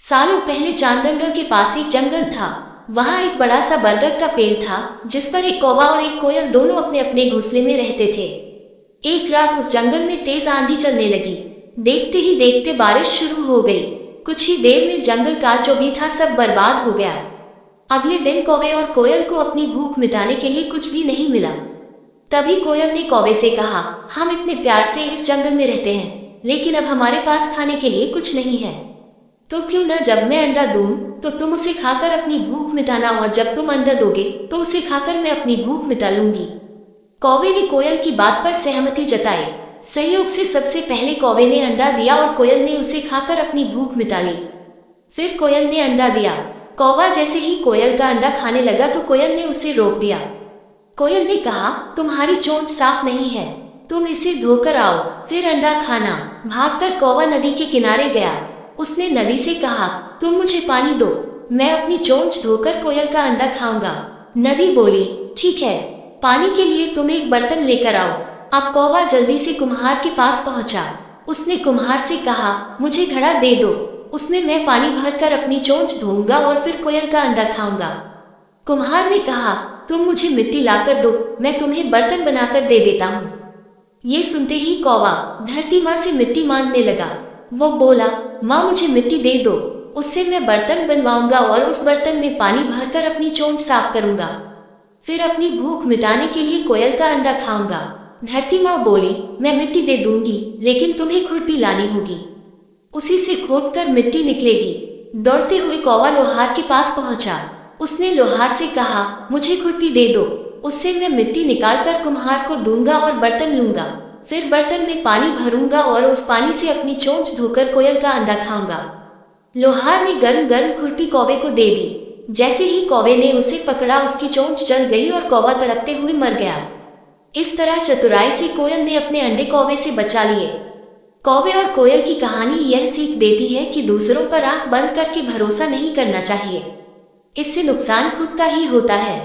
सालों पहले चांदंगा के पास एक जंगल था। वहाँ एक बड़ा सा बरगद का पेड़ था जिस पर एक कौवा और एक कोयल दोनों अपने अपने घोंसले में रहते थे। एक रात उस जंगल में तेज आंधी चलने लगी। देखते ही देखते बारिश शुरू हो गई। कुछ ही देर में जंगल का जो भी था सब बर्बाद हो गया। अगले दिन कौवे और कोयल को अपनी भूख मिटाने के लिए कुछ भी नहीं मिला। तभी कोयल ने कौवे से कहा, हम इतने प्यार से इस जंगल में रहते हैं, लेकिन अब हमारे पास खाने के लिए कुछ नहीं है। तो क्यों न जब मैं अंडा दूं तो तुम उसे खाकर अपनी भूख मिटाना, और जब तुम अंडा दोगे तो उसे खाकर मैं अपनी भूख मिटा लूंगी। कौवे ने कोयल की बात पर सहमति जताई। संयोग से सबसे पहले कौवे ने अंडा दिया और कोयल ने उसे खाकर अपनी भूख मिटा ली। फिर कोयल ने अंडा दिया। कौवा जैसे ही कोयल का अंडा खाने लगा तो कोयल ने उसे रोक दिया। कोयल ने कहा, तुम्हारी चोंच साफ नहीं है, तुम इसे धोकर आओ फिर अंडा खाना। भागकर कौवा नदी के किनारे गया। उसने नदी से कहा, तुम मुझे पानी दो, मैं अपनी चोंच धोकर कोयल का अंडा खाऊंगा। नदी बोली, ठीक है, पानी के लिए तुम एक बर्तन लेकर आओ। अब कौवा जल्दी से कुम्हार के पास पहुंचा। उसने कुम्हार से कहा, मुझे घड़ा दे दो, उसमें मैं पानी भरकर अपनी चोंच धोऊंगा और फिर कोयल का अंडा खाऊंगा। कुम्हार ने कहा, तुम मुझे मिट्टी लाकर दो, मैं तुम्हें बर्तन बनाकर दे देता हूँ। ये सुनते ही कौवा धरती माँ से मिट्टी मांगने लगा। वो बोला, माँ मुझे मिट्टी दे दो, उससे मैं बर्तन बनवाऊंगा और उस बर्तन में पानी भरकर अपनी चोंच साफ करूंगा, फिर अपनी भूख मिटाने के लिए कोयल का अंडा खाऊंगा। धरती माँ बोली, मैं मिट्टी दे दूंगी, लेकिन तुम्हें खुरपी लानी होगी, उसी से खोदकर मिट्टी निकलेगी। दौड़ते हुए कौवा लोहार के पास पहुंचा। उसने लोहार से कहा, मुझे खुरपी दे दो, उससे मैं मिट्टी निकालकर कुम्हार को दूंगा और बर्तन लूंगा, फिर बर्तन में पानी भरूंगा और उस पानी से अपनी चोंच धोकर कोयल का अंडा खाऊंगा। लोहार ने गर्म गर्म खुरपी कौवे को दे दी। जैसे ही कौवे ने उसे पकड़ा उसकी चोंच जल गई और कौवा तड़पते हुए मर गया। इस तरह चतुराई से कोयल ने अपने अंडे कौवे से बचा लिए। कौवे और कोयल की कहानी यह सीख देती है कि दूसरों पर आंख बंद करके भरोसा नहीं करना चाहिए, इससे नुकसान खुद का ही होता है।